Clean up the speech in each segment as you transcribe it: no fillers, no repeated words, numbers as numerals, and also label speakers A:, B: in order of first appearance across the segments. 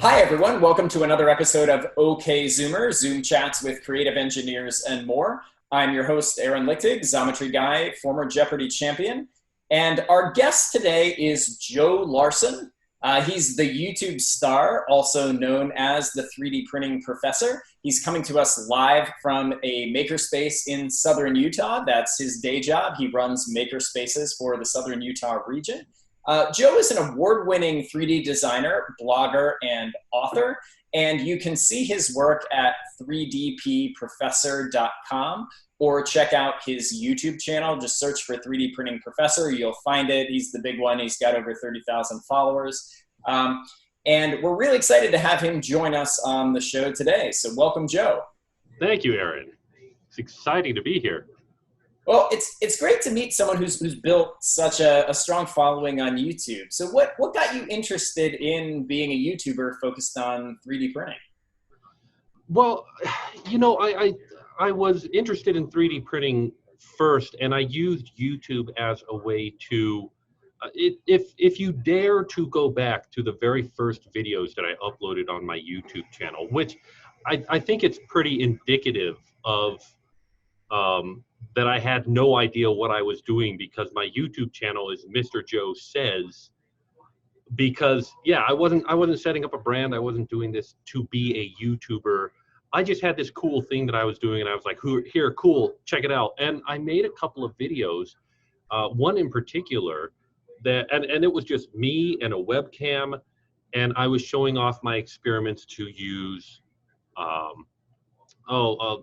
A: Hi, everyone. Welcome to another episode of Ok Xoomer, Zoom chats with creative engineers and more. I'm your host, Aaron Lichtig, Xometry guy, former Jeopardy champion. And our guest today is Joe Larson. He's the YouTube star, also known as the 3D printing professor. He's coming to us live from a makerspace in Southern Utah. That's his day job. He runs makerspaces for the Southern Utah region. Joe is an award-winning 3D designer, blogger, and author, and you can see his work at 3dpprofessor.com or check out his YouTube channel. Just search for 3D Printing Professor. You'll find it. He's the big one. He's got over 30,000 followers. And we're really excited to have him join us on the show today. So welcome, Joe.
B: Thank you, Aaron. It's exciting to be here.
A: Well, it's great to meet someone who's built such a strong following on YouTube. So what got you interested in being a YouTuber focused on 3D printing?
B: Well, you know, I was interested in 3D printing first, and I used YouTube as a way to, if you dare to go back to the very first videos that I uploaded on my YouTube channel, which I think it's pretty indicative of that I had no idea what I was doing, because my YouTube channel is Mr. Joe Says, because yeah, I wasn't setting up a brand. I wasn't doing this to be a YouTuber. I just had this cool thing that I was doing, and I was like, here, cool, check it out. And I made a couple of videos, one in particular that, and it was just me and a webcam, and I was showing off my experiments to use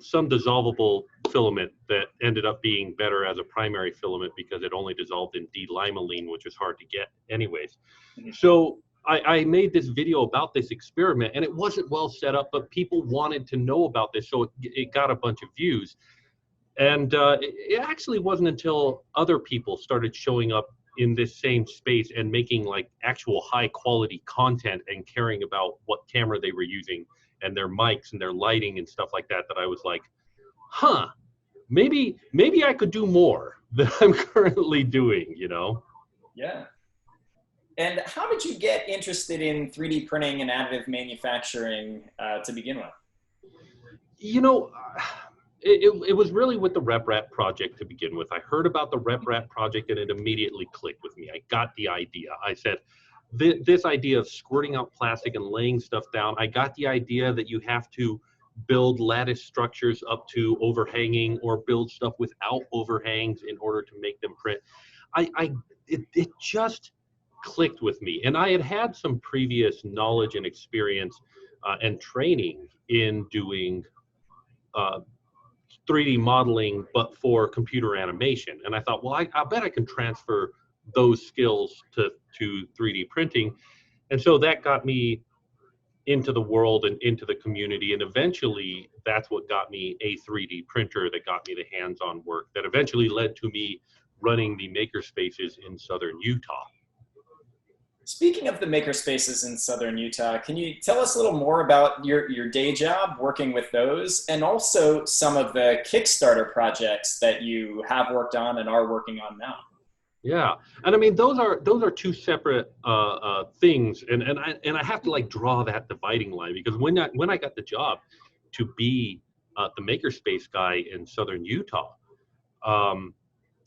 B: some dissolvable filament that ended up being better as a primary filament because it only dissolved in D-limonene, which is hard to get anyways. So I made this video about this experiment, and it wasn't well set up, but people wanted to know about this, so it got a bunch of views. And it actually wasn't until other people started showing up in this same space and making like actual high quality content and caring about what camera they were using and their mics and their lighting and stuff like that, that I was like, huh, maybe I could do more than I'm currently doing, you know?
A: Yeah. And how did you get interested in 3D printing and additive manufacturing to begin with?
B: You know, it was really with the RepRap project to begin with. I heard about the RepRap project and it immediately clicked with me. I got the idea. I said, this idea of squirting out plastic and laying stuff down, I got the idea that you have to build lattice structures up to overhanging or build stuff without overhangs in order to make them print. It just clicked with me. And I had some previous knowledge and experience and training in doing 3D modeling, but for computer animation. And I thought, well, I bet I can transfer those skills to 3D printing. And so that got me into the world and into the community. And eventually that's what got me a 3D printer, that got me the hands-on work that eventually led to me running the makerspaces in Southern Utah.
A: Speaking of the makerspaces in Southern Utah, can you tell us a little more about your day job, working with those, and also some of the Kickstarter projects that you have worked on and are working on now?
B: Yeah, and I mean those are two separate things, and I have to like draw that dividing line, because when I got the job to be the makerspace guy in Southern Utah,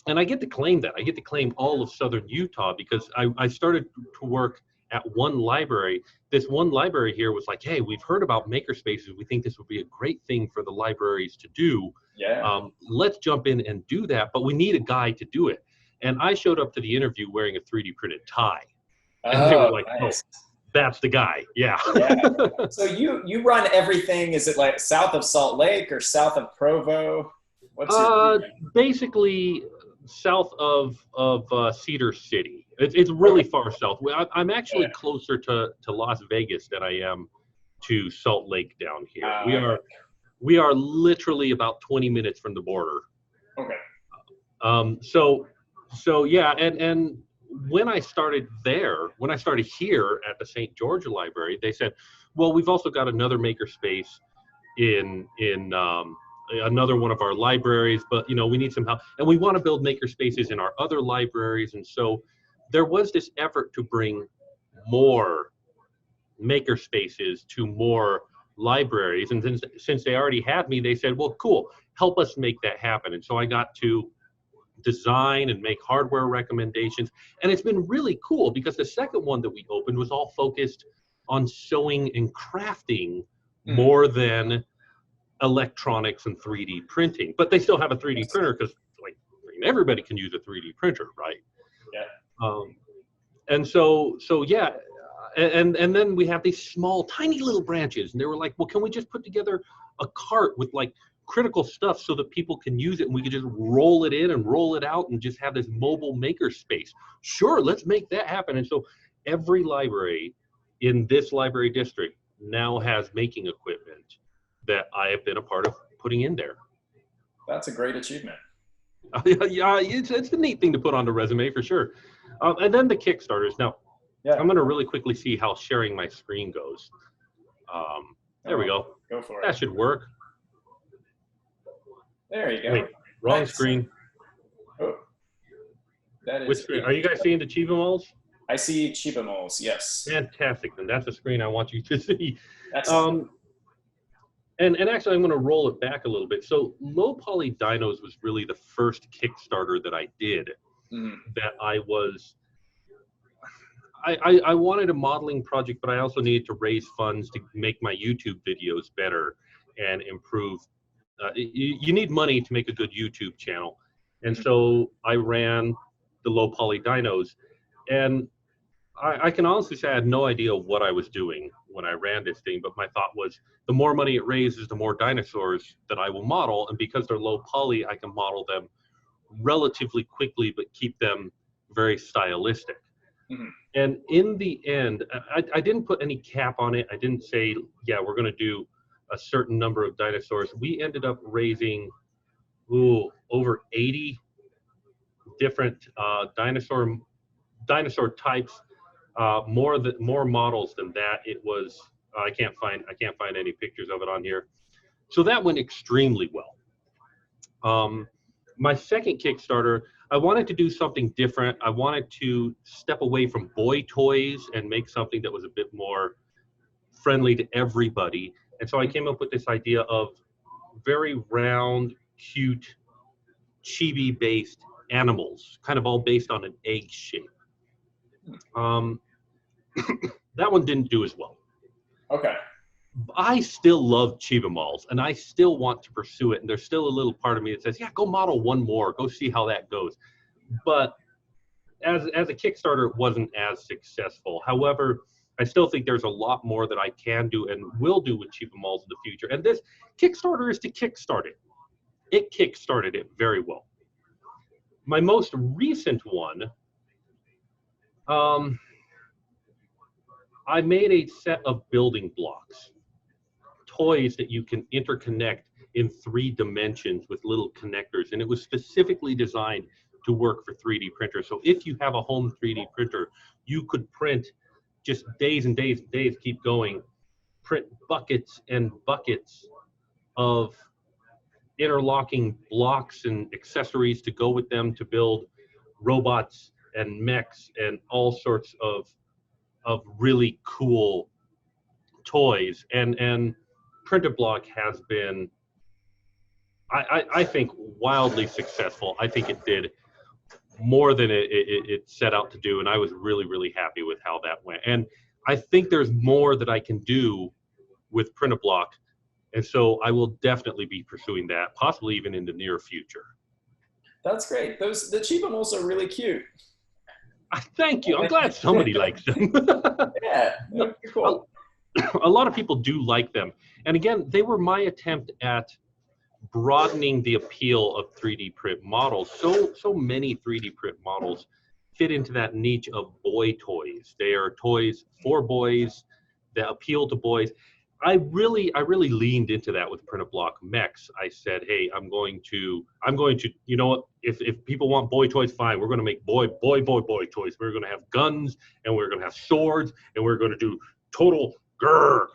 B: and I get to claim that. I get to claim all of Southern Utah, because I started to work at one library. This one library here was like, hey, we've heard about makerspaces. We think this would be a great thing for the libraries to do.
A: Yeah.
B: Let's jump in and do that, but we need a guy to do it. And I showed up to the interview wearing a 3D printed tie. And they were like,
A: nice.
B: Oh, that's the guy. Yeah.
A: Yeah. So you run everything. Is it like south of Salt Lake or south of Provo? What's
B: basically south of Cedar City. It's really far south. I'm actually closer to Las Vegas than I am to Salt Lake down here. We are literally about 20 minutes from the border.
A: Okay.
B: So yeah, and when I started here at the St. George Library, they said, well, we've also got another makerspace in another one of our libraries, but you know, we need some help, and we want to build maker spaces in our other libraries. And so there was this effort to bring more maker spaces to more libraries. And since they already had me, they said, well, cool, help us make that happen. And so I got to design and make hardware recommendations. And it's been really cool because the second one that we opened was all focused on sewing and crafting more than electronics and 3D printing. But they still have a 3D printer because like everybody can use a 3D printer, right?
A: Yeah.
B: And so yeah, and then we have these small, tiny little branches, and they were like, well, can we just put together a cart with like critical stuff so that people can use it, and we can just roll it in and roll it out and just have this mobile maker space? Sure, let's make that happen. And so every library in this library district now has making equipment that I have been a part of putting in there.
A: That's a great achievement.
B: Yeah, it's a neat thing to put on the resume for sure. And then the Kickstarters. Now, yeah. I'm going to really quickly see how sharing my screen goes. There we go.
A: Go for it.
B: That should work.
A: There you go.
B: Wait, wrong screen.
A: Oh, that is.
B: Which screen? Are you guys seeing the Chiba-Moles?
A: I see Chiba-Moles, yes.
B: Fantastic. Then that's the screen I want you to see.
A: Excellent.
B: And actually, I'm going to roll it back a little bit. So low poly dinos was really the first Kickstarter that I did. That I wanted a modeling project, but I also needed to raise funds to make my YouTube videos better and improve. You need money to make a good YouTube channel. And so I ran the low poly dinos. And I can honestly say I had no idea what I was doing when I ran this thing, but my thought was the more money it raises, the more dinosaurs that I will model. And because they're low poly, I can model them relatively quickly, but keep them very stylistic. And in the end, I didn't put any cap on it. I didn't say, yeah, we're going to do a certain number of dinosaurs. We ended up raising over 80 different dinosaur types, more models than that. It was I can't find any pictures of it on here. So that went extremely well. My second Kickstarter, I wanted to do something different. I wanted to step away from boy toys and make something that was a bit more friendly to everybody. And so I came up with this idea of very round, cute, chibi-based animals, kind of all based on an egg shape. That one didn't do as well.
A: Okay.
B: I still love Chiba-Moles, and I still want to pursue it. And there's still a little part of me that says, yeah, go model one more, go see how that goes. But as a Kickstarter, it wasn't as successful. However, I still think there's a lot more that I can do and will do with Chiba-Moles in the future. And this Kickstarter is to kickstart it. It kickstarted it very well. My most recent one, I made a set of building blocks, toys that you can interconnect in 3 dimensions with little connectors, and it was specifically designed to work for 3D printers. So if you have a home 3D printer, you could print just days and days and days, keep going, print buckets and buckets of interlocking blocks and accessories to go with them to build robots and mechs and all sorts of really cool toys. And Printed Block has been, I think, wildly successful. I think it did more than it set out to do, and I was really, really happy with how that went. And I think there's more that I can do with Printed Block, and so I will definitely be pursuing that, possibly even in the near future.
A: That's great. The Chiba-Moles are really cute.
B: Thank you. I'm glad somebody likes them.
A: Yeah, they're cool.
B: A lot of people do like them. And again, they were my attempt at broadening the appeal of 3D print models. So many 3D print models fit into that niche of boy toys. They are toys for boys that appeal to boys. I really leaned into that with Printed Block Mechs. I said, hey, I'm going to, you know what, if people want boy toys, fine. We're going to make boy toys. We're going to have guns, and we're going to have swords, and we're going to do total grrr.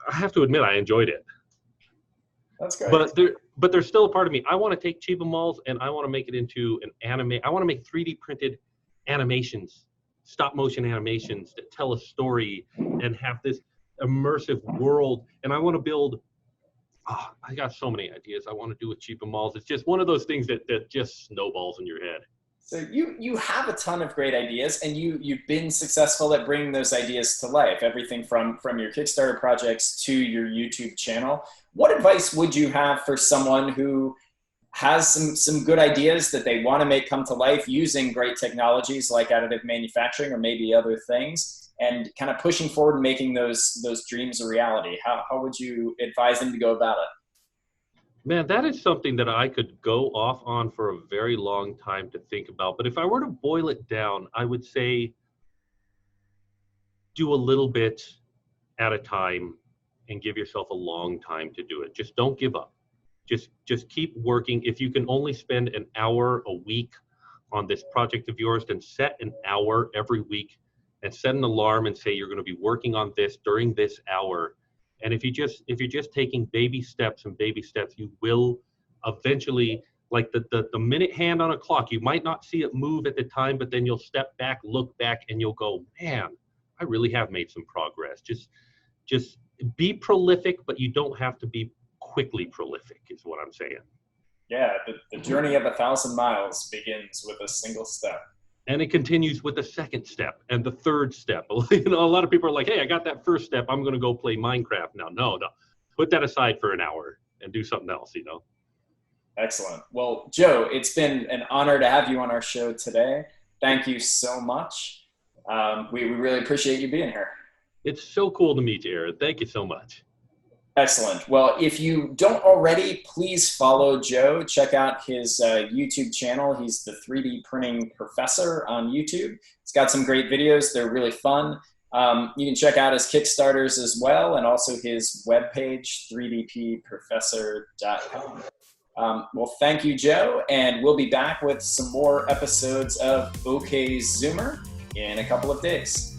B: I have to admit, I enjoyed it.
A: That's great.
B: But there's still a part of me. I want to take Chiba-Moles and I want to make it into an anime. I want to make 3D printed animations stop motion animations that tell a story and have this immersive world. And I want to build, I got so many ideas I want to do with cheap and malls. It's just one of those things that just snowballs in your head.
A: So you have a ton of great ideas, and you've been successful at bringing those ideas to life, everything from your Kickstarter projects to your YouTube channel. What advice would you have for someone who has some good ideas that they want to make come to life using great technologies like additive manufacturing or maybe other things, and kind of pushing forward and making those dreams a reality? How would you advise them to go about it?
B: Man, that is something that I could go off on for a very long time to think about. But if I were to boil it down, I would say do a little bit at a time and give yourself a long time to do it. Just don't give up. Just keep working. If you can only spend an hour a week on this project of yours, then set an hour every week and set an alarm and say you're going to be working on this during this hour. And if you're just taking baby steps, you will eventually, like the minute hand on a clock, you might not see it move at the time, but then you'll step back, look back, and you'll go, man, I really have made some progress. Just be prolific, but you don't have to be quickly prolific, is what I'm saying.
A: Yeah, the journey of 1,000 miles begins with a single step.
B: And it continues with the second step and the third step. You know, a lot of people are like, hey, I got that first step, I'm going to go play Minecraft now. No, put that aside for an hour and do something else, you know.
A: Excellent. Well, Joe, it's been an honor to have you on our show today. Thank you so much. We really appreciate you being here.
B: It's so cool to meet you, Aaron. Thank you so much.
A: Excellent. Well, if you don't already, please follow Joe. Check out his YouTube channel. He's the 3D Printing Professor on YouTube. He's got some great videos. They're really fun. You can check out his Kickstarters as well, and also his webpage, 3dpprofessor.com. Well, thank you, Joe, and we'll be back with some more episodes of OK Zoomer in a couple of days.